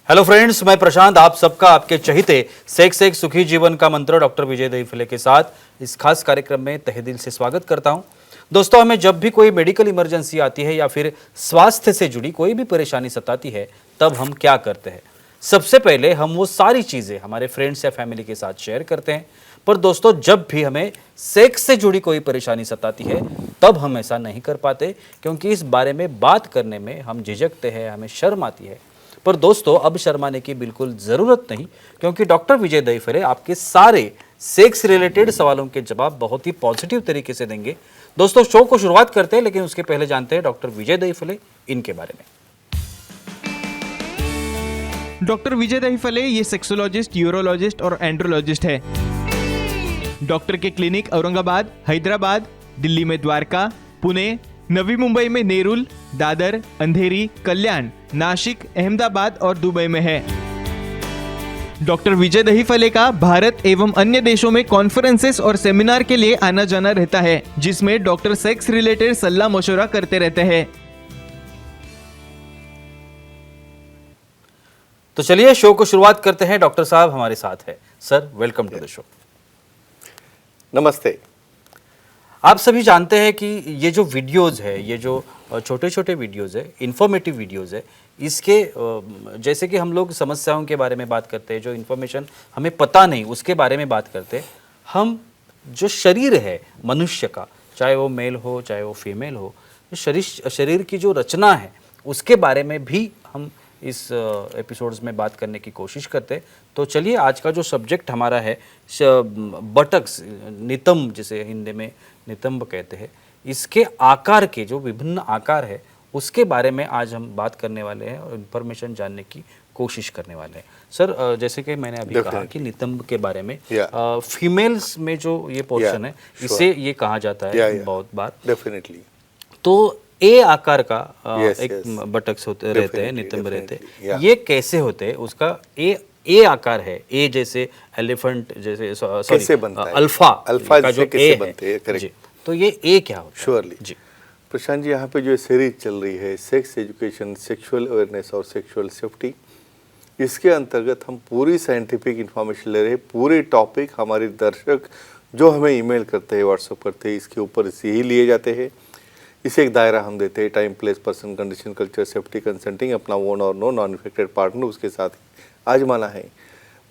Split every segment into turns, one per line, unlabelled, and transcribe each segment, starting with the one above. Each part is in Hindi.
हेलो फ्रेंड्स, मैं प्रशांत आप सबका आपके चहीते सेक्स एक सुखी जीवन का मंत्र डॉक्टर विजय दहीफले के साथ इस खास कार्यक्रम में तहे दिल से स्वागत करता हूं। दोस्तों, हमें जब भी कोई मेडिकल इमरजेंसी आती है या फिर स्वास्थ्य से जुड़ी कोई भी परेशानी सताती है, तब हम क्या करते हैं? सबसे पहले हम वो सारी चीज़ें हमारे फ्रेंड्स या फैमिली के साथ शेयर करते हैं। पर दोस्तों, जब भी हमें सेक्स से जुड़ी कोई परेशानी सताती है, तब हम ऐसा नहीं कर पाते, क्योंकि इस बारे में बात करने में हम झिझकते हैं, हमें शर्म आती है। पर दोस्तों, अब शर्माने की बिल्कुल ज़रूरत नहीं, क्योंकि डॉक्टर विजय दहीफले आपके सारे सेक्स रिलेटेड सवालों के जवाब बहुत ही पॉजिटिव तरीके से देंगे। दोस्तों, शो को शुरुआत करते हैं, लेकिन उसके पहले जानते हैं डॉक्टर विजय दहीफले इनके बारे में।
डॉक्टर विजय दहीफले ये सेक्सोलॉजिस्ट, यूरोलॉजिस्ट और एंड्रोलॉजिस्ट है। डॉक्टर के क्लिनिक औरंगाबाद, हैदराबाद, दिल्ली में द्वारका, पुणे, नवी मुंबई में नेरुल, दादर, अंधेरी, कल्याण, नासिक, अहमदाबाद और दुबई में है। डॉक्टर विजय दहीफले का भारत एवं अन्य देशों में कॉन्फ्रेंसेस और सेमिनार के लिए आना जाना रहता है, जिसमें डॉक्टर सेक्स रिलेटेड सलाह मशवरा करते रहते हैं।
तो चलिए शो को शुरुआत करते हैं। डॉक्टर साहब हमारे साथ है। Sir, welcome to the show.
नमस्ते।
आप सभी जानते हैं कि ये जो वीडियोज़ है, ये जो छोटे छोटे वीडियोज़ है, इन्फॉर्मेटिव वीडियोज़ है, इसके जैसे कि हम लोग समस्याओं के बारे में बात करते हैं, जो इन्फॉर्मेशन हमें पता नहीं उसके बारे में बात करते हैं। हम जो शरीर है मनुष्य का, चाहे वो मेल हो चाहे वो फीमेल हो, शरीर की जो रचना है उसके बारे में भी हम इस एपिसोड्स में बात करने की कोशिश करते हैं। तो चलिए, आज का जो सब्जेक्ट हमारा है बटक्स, नितंब, जिसे हिंदी में नितंब कहते हैं, इसके आकार के जो विभिन्न आकार है उसके बारे में आज हम बात करने वाले हैं और इन्फॉर्मेशन जानने की कोशिश करने वाले हैं। सर, जैसे कि मैंने अभी कहा कि नितंब के बारे में, फीमेल्स में जो ये पोर्शन है, इसे ये कहा जाता है बहुत बार।
डेफिनेटली।
तो ए आकार का एक बटक्स होते रहते हैं, नितंब रहते हैं। ये कैसे होते हैं? उसका ए आकार है, ए जैसे एलिफेंट, जैसे सॉरी अल्फा का जो ए है जी, तो ये ए क्या होता है?
श्योरली
जी
प्रशांत जी, यहाँ पे जो सीरीज चल रही है सेक्स एजुकेशन, सेक्सुअल अवेयरनेस और सेक्सुअल सेफ्टी, इसके अंतर्गत हम पूरी साइंटिफिक इंफॉर्मेशन ले रहे हैं। पूरे टॉपिक हमारे दर्शक जो हमें ईमेल करते हैं, व्हाट्सएप करते हैं, इसके ऊपर से ही लिए जाते हैं। इसे एक दायरा हम देते हैं, time, place, person, condition, culture, safety, consulting, अपना ओन और नो नॉन इफेक्टेड पार्टनर उसके साथ आजमाना है।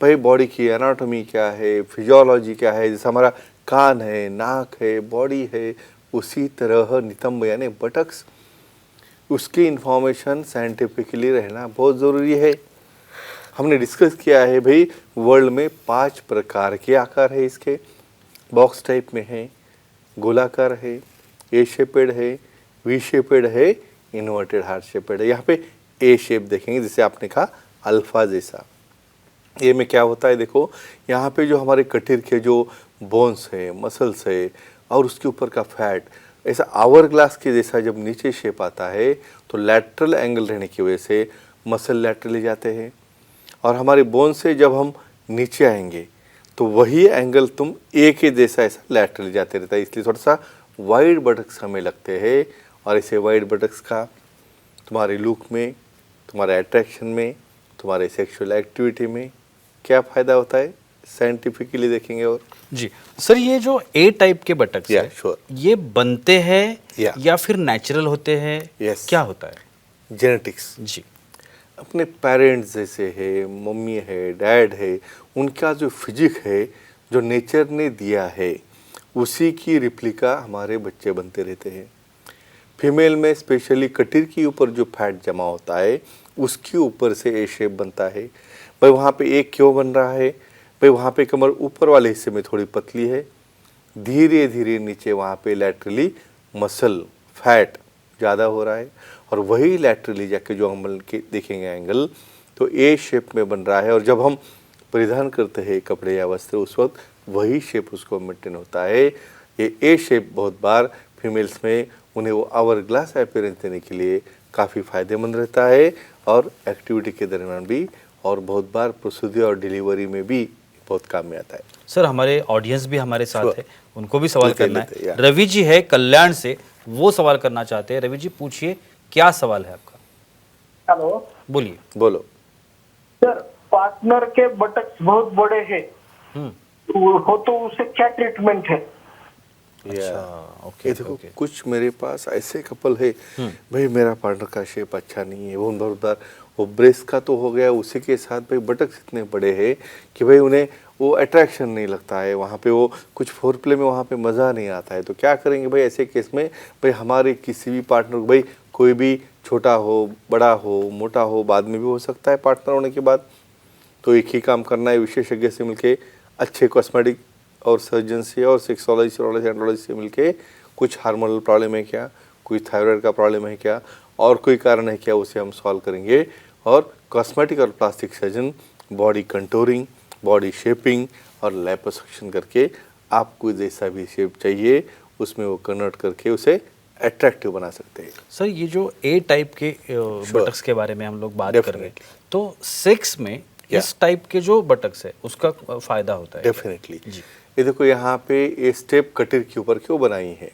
भाई, बॉडी की एनाटॉमी क्या है, फिजियोलॉजी क्या है, जैसे हमारा कान है, नाक है, बॉडी है, उसी तरह नितंब यानी बटक्स, उसकी इंफॉर्मेशन साइंटिफिकली रहना बहुत ज़रूरी है। हमने डिस्कस किया है भाई, वर्ल्ड में 5 प्रकार के आकार है इसके। बॉक्स टाइप में है, गोलाकार है, ए शेपेड है, वी शेपेड है, इन्वर्टेड हार्ट शेपेड है। यहाँ पे ए शेप देखेंगे, जिसे आपने कहा अल्फा जैसा। ये में क्या होता है, देखो यहाँ पे जो हमारे कटीर के जो बोन्स है, मसल्स है और उसके ऊपर का फैट, ऐसा आवर ग्लास के जैसा जब नीचे शेप आता है, तो लैटरल एंगल रहने की वजह से मसल लैटरली जाते हैं, और हमारे बोन से जब हम नीचे आएंगे तो वही एंगल तुम ए के जैसा ऐसा लैटरली जाते रहता है। इसलिए थोड़ा सा वाइड बटक्स हमें लगते हैं, और ऐसे वाइड बटक्स का तुम्हारे लुक में, तुम्हारे अट्रैक्शन में, तुम्हारे सेक्सुअल एक्टिविटी में क्या फ़ायदा होता है, साइंटिफिकली देखेंगे। और
जी सर, ये जो ए टाइप के बटक्स है, ये बनते हैं या फिर नेचुरल होते हैं? क्या होता है?
जेनेटिक्स
जी,
अपने पेरेंट्स जैसे है, मम्मी है, डैड है, उनका जो फिजिक है, जो नेचर ने दिया है, उसी की रिप्लिका हमारे बच्चे बनते रहते हैं। फीमेल में स्पेशली कटीर के ऊपर जो फैट जमा होता है, उसके ऊपर से ए शेप बनता है। भाई, वहाँ पे एक क्यों बन रहा है? भाई, वहाँ पे कमर ऊपर वाले हिस्से में थोड़ी पतली है, धीरे धीरे नीचे वहाँ पे लैटरली मसल फैट ज़्यादा हो रहा है, और वही लैटरली जाके जो हम देखेंगे एंगल, तो ए शेप में बन रहा है। और जब हम परिधान करते हैं कपड़े या वस्त्र, उस वक्त वही शेप उसको मेंटेन होता है। ये ए शेप बहुत बार फीमेल्स में उन्हें वो आवर ग्लास अपीयरेंस देने के लिए काफ़ी फ़ायदेमंद रहता है, और एक्टिविटी के दरमियान भी, और बहुत बार प्रसूति और डिलीवरी में भी बहुत काम में आता है।
सर, हमारे ऑडियंस भी हमारे साथ है, उनको भी सवाल करना है। रवि जी है कल्याण से, वो सवाल करना चाहते हैं। रवि जी, पूछिए, क्या सवाल है आपका?
हेलो,
बोलिए।
बोलो।
सर पार्टनर के बटक्स बहुत बड़े हैं, हो तो उसे क्या ट्रीटमेंट है?
या
ओके
ये देखो कुछ मेरे पास ऐसे कपल है भाई मेरा पार्टनर का शेप अच्छा नहीं है, वो उधर वो ब्रेस्ट का तो हो गया, उसी के साथ भाई बटक्स इतने बड़े हैं कि भाई उन्हें वो अट्रैक्शन नहीं लगता है, वहाँ पे वो कुछ फोर प्ले में वहाँ पे मज़ा नहीं आता है। तो क्या करेंगे भाई ऐसे केस में, भाई हमारे किसी भी पार्टनर को, भाई कोई भी छोटा हो बड़ा हो मोटा हो, बाद में भी हो सकता है पार्टनर होने के बाद, तो एक ही काम करना है, विशेषज्ञ से मिलके अच्छे कॉस्मेटिक और सर्जन से और सेक्सोलॉजी एंड्रोलॉजी से मिलके कुछ हार्मोनल प्रॉब्लम है क्या, कोई थायराइड का प्रॉब्लम है क्या, और कोई कारण है क्या, उसे हम सॉल्व करेंगे। और कॉस्मेटिक और plastic surgeon body contouring, body shaping और लिपोसक्शन करके आपको जैसा भी शेप चाहिए उसमें वो कन्वर्ट करके उसे अट्रैक्टिव बना सकते हैं।
सर ये जो ए टाइप के बटक्स के बारे में हम लोग बात कर रहे हैं, तो सेक्स में इस टाइप के जो बटक्स है उसका फायदा होता है?
डेफिनेटली। ये देखो यहाँ पे ये स्टेप कटर के ऊपर क्यों बनाई है,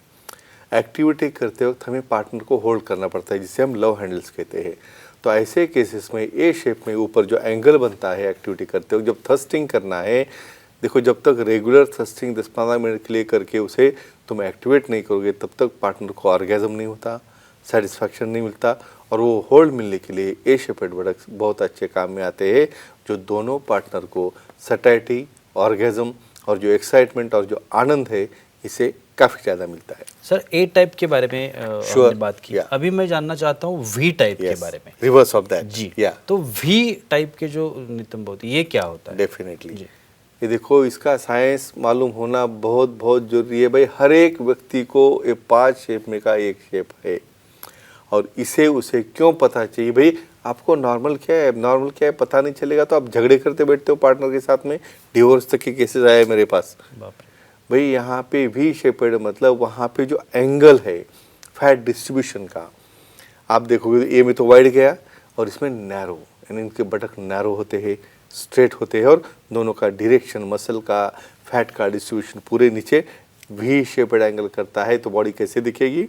एक्टिविटी करते वक्त हमें पार्टनर को होल्ड करना पड़ता है जिसे हम लव हैंडल्स कहते हैं। तो ऐसे केसेस में ए शेप में ऊपर जो एंगल बनता है एक्टिविटी करते वक्त, जब थ्रस्टिंग करना है, देखो जब तक रेगुलर थ्रस्टिंग 10-15 मिनट के लिए करके उसे तुम एक्टिवेट नहीं करोगे तब तक पार्टनर को ऑर्गेजम नहीं होता, सेटिस्फैक्शन नहीं मिलता, और वो होल्ड मिलने के लिए ए शेपेड बटक्स बहुत अच्छे काम में आते हैं, जो दोनों पार्टनर को सटैटी, ऑर्गेजम और जो एक्साइटमेंट और जो आनंद है इसे काफ़ी ज़्यादा मिलता है।
सर ए टाइप के बारे में हमने बात की, अभी मैं जानना चाहता हूँ वी टाइप के बारे में।
रिवर्स ऑफ दैट
जी।
या
तो वी टाइप के जो नितंब होती है ये क्या होता है?
डेफिनेटली ये देखो इसका साइंस मालूम होना बहुत बहुत जरूरी है भाई। हर एक व्यक्ति को ये 5 शेप में का एक शेप है, और इसे उसे क्यों पता चाहिए भाई, आपको नॉर्मल क्या है एबनॉर्मल क्या है पता नहीं चलेगा तो आप झगड़े करते बैठते हो पार्टनर के साथ में। डिवोर्स तक के केसेस आए मेरे पास।
बाप रे।
भाई यहाँ पे वी शेपेड मतलब वहाँ पे जो एंगल है फैट डिस्ट्रीब्यूशन का, आप देखोगे ए में तो वाइड गया और इसमें नैरो, यानी इनके बटक नैरो होते हैं, स्ट्रेट होते हैं, और दोनों का डायरेक्शन मसल का फैट का डिस्ट्रीब्यूशन पूरे नीचे वी शेपेड एंगल करता है। तो बॉडी कैसे दिखेगी,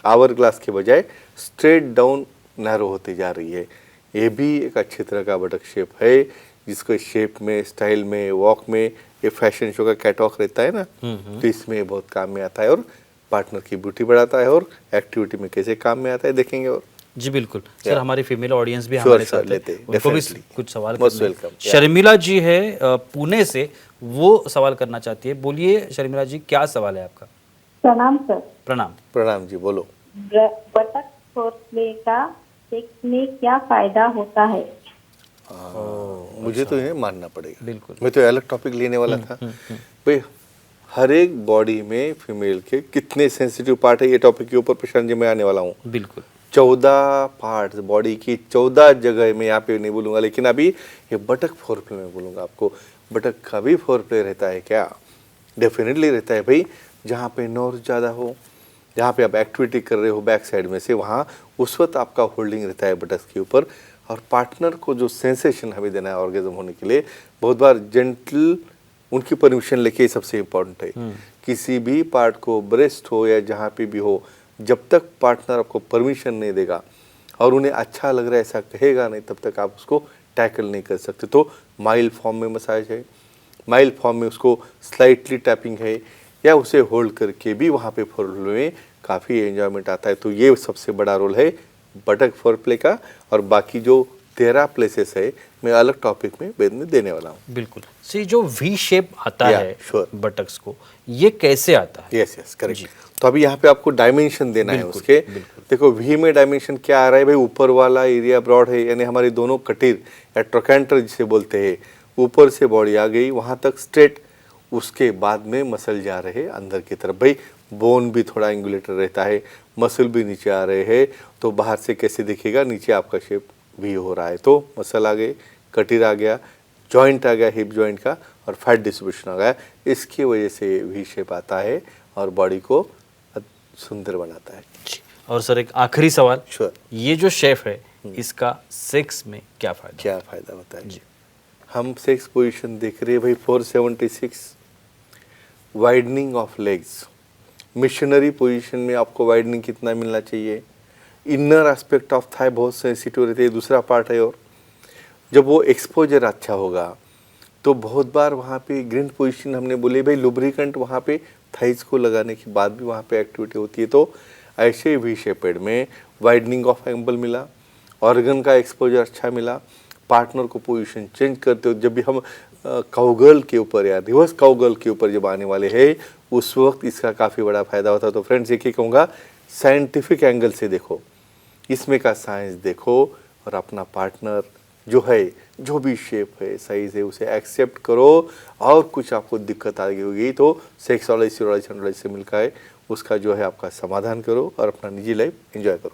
आवर ग्लास के बजाय स्ट्रेट डाउन नैरो होती जा रही है। ये भी एक अच्छी तरह का बटक शेप है जिसको शेप में, स्टाइल में, वॉक में, ये फैशन शो का कैटवॉक रहता है ना, तो इसमें बहुत काम में आता है और पार्टनर की ब्यूटी बढ़ाता है और एक्टिविटी में कैसे काम में आता है देखेंगे। और
जी बिल्कुल सर, हमारी फीमेल ऑडियंस भी हमारे साथ
लेते
है, उनको भी कुछ सवाल
मोस्ट
करने हैं।
वेलकम।
शर्मिला जी है पुणे से, वो सवाल करना चाहती है। बोलिए शर्मिला जी, क्या सवाल है आपका?
प्रणाम सर।
प्रणाम।
प्रणाम जी, बोलो।
बटक फोरप्ले का सेक्स में क्या फायदा होता है?
मुझे तो इन्हें मानना पड़ेगा,
बिल्कुल।
मैं तो अलग टॉपिक लेने वाला था भाई। हर एक बॉडी में फीमेल के कितने सेंसिटिव पार्ट है, ये टॉपिक के ऊपर प्रशांत जी मैं आने वाला हूँ।
बिल्कुल
14 पार्ट्स बॉडी की, 14 जगह मैं यहाँ पे नहीं बोलूँगा, लेकिन अभी ये बटक फोरप्ले में बोलूँगा आपको। बटक का भी फोरप्ले रहता है क्या? डेफिनेटली रहता है भाई। जहाँ पे नर्व ज़्यादा हो, जहाँ पे आप एक्टिविटी कर रहे हो बैक साइड में से, वहाँ उस वक्त आपका होल्डिंग रहता है बटक्स के ऊपर। और पार्टनर को जो सेंसेशन हमें देना है ऑर्गेज्म होने के लिए, बहुत बार जेंटल उनकी परमिशन लेके सबसे इम्पोर्टेंट है। किसी भी पार्ट को, ब्रेस्ट हो या जहाँ पे भी हो, जब तक पार्टनर आपको परमिशन नहीं देगा और उन्हें अच्छा लग रहा है ऐसा कहेगा नहीं, तब तक आप उसको टैकल नहीं कर सकते। तो माइल्ड फॉर्म में मसाज है, माइल्ड फॉर्म में उसको स्लाइटली टैपिंग है, या उसे होल्ड करके भी वहाँ पे फोरप्ले में काफ़ी एंजॉयमेंट आता है। तो ये सबसे बड़ा रोल है बटक फोरप्ले का। और बाकी जो 13 प्लेसेस है मैं अलग टॉपिक में बाद में देने वाला हूँ।
बिल्कुल। सी जो वी शेप आता
Yeah,
है
sure.
बटक्स को, ये कैसे आता है?
Yes yes correct. तो अभी यहाँ पे आपको डायमेंशन देना है
बिल्कुल,
उसके।
बिल्कुल।
देखो वी में डायमेंशन क्या आ रहा है भाई, ऊपर वाला एरिया ब्रॉड है, यानी हमारी दोनों कटीर या ट्रोकेंटर जिसे बोलते हैं, ऊपर से बॉडी आ गई वहाँ तक स्ट्रेट, उसके बाद में मसल जा रहे हैं अंदर की तरफ। भाई बोन भी थोड़ा एंगुलेटर रहता है, मसल भी नीचे आ रहे हैं, तो बाहर से कैसे दिखेगा, नीचे आपका शेप वी हो रहा है। तो मसल आ गए, कटीर आ गया, जॉइंट आ गया हिप जॉइंट का, और फैट डिस्ट्रीब्यूशन आ गया। इसकी वजह से वी शेप आता है और बॉडी को सुंदर बनाता है।
जी। और सर एक आखिरी सवाल,
Sure.
ये जो शेप है इसका सेक्स में क्या फायदा?
क्या फ़ायदा होता है
जी।
हम सेक्स पोजीशन देख रहे हैं भाई 476, widening of legs. Missionary position में आपको वाइडनिंग कितना मिलना चाहिए? इनर एस्पेक्ट ऑफ थाई बहुत सेंसिटिव रहती है, दूसरा पार्ट है। और जब वो एक्सपोजर अच्छा होगा तो बहुत बार वहाँ पे ग्रीन पोजीशन हमने बोले भाई लुब्रिकेंट वहाँ पे थाइज को लगाने के बाद भी वहाँ पे एक्टिविटी होती है, तो ऐसे वी शेपेड में वाइडनिंग ऑफ एम्बल मिला, ऑर्गन का एक्सपोजर अच्छा मिला, पार्टनर को पोजीशन चेंज करते हो जब भी हम काउगर्ल के ऊपर या रिवर्स काउगर्ल के ऊपर जब आने वाले हैं उस वक्त इसका काफ़ी बड़ा फायदा होता है। तो फ्रेंड्स एक ही कहूँगा, साइंटिफिक एंगल से देखो, इसमें का साइंस देखो और अपना पार्टनर जो है, जो भी शेप है, साइज है, उसे एक्सेप्ट करो। और कुछ आपको दिक्कत आ गई होगी तो सेक्सोलॉजी, सीरोलॉजी, एंड्रोलॉजी से मिलकर है उसका जो है आपका समाधान करो और अपना निजी लाइफ एंजॉय करो।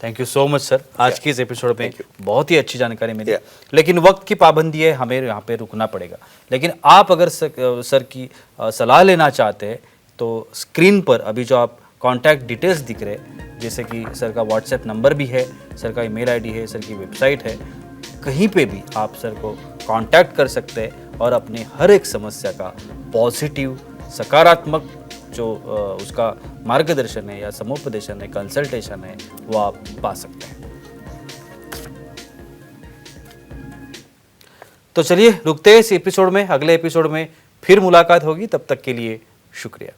Thank you so much sir, आज की इस एपिसोड में बहुत ही अच्छी जानकारी मिली।
Yeah.
लेकिन वक्त की पाबंदी है, हमें यहाँ पे रुकना पड़ेगा। लेकिन आप अगर सर की सलाह लेना चाहते हैं तो स्क्रीन पर अभी जो आप कॉन्टैक्ट डिटेल्स दिख रहे हैं, जैसे कि सर का व्हाट्सएप नंबर भी है, सर का ईमेल आईडी है, सर की वेबसाइट है, कहीं पे भी आप सर को कांटेक्ट कर सकते हैं और अपने हर एक समस्या का पॉजिटिव, सकारात्मक जो उसका मार्गदर्शन है या समुपदेशन है, कंसल्टेशन है, वो आप पा सकते हैं। तो चलिए रुकते हैं इस एपिसोड में, अगले एपिसोड में फिर मुलाकात होगी, तब तक के लिए शुक्रिया।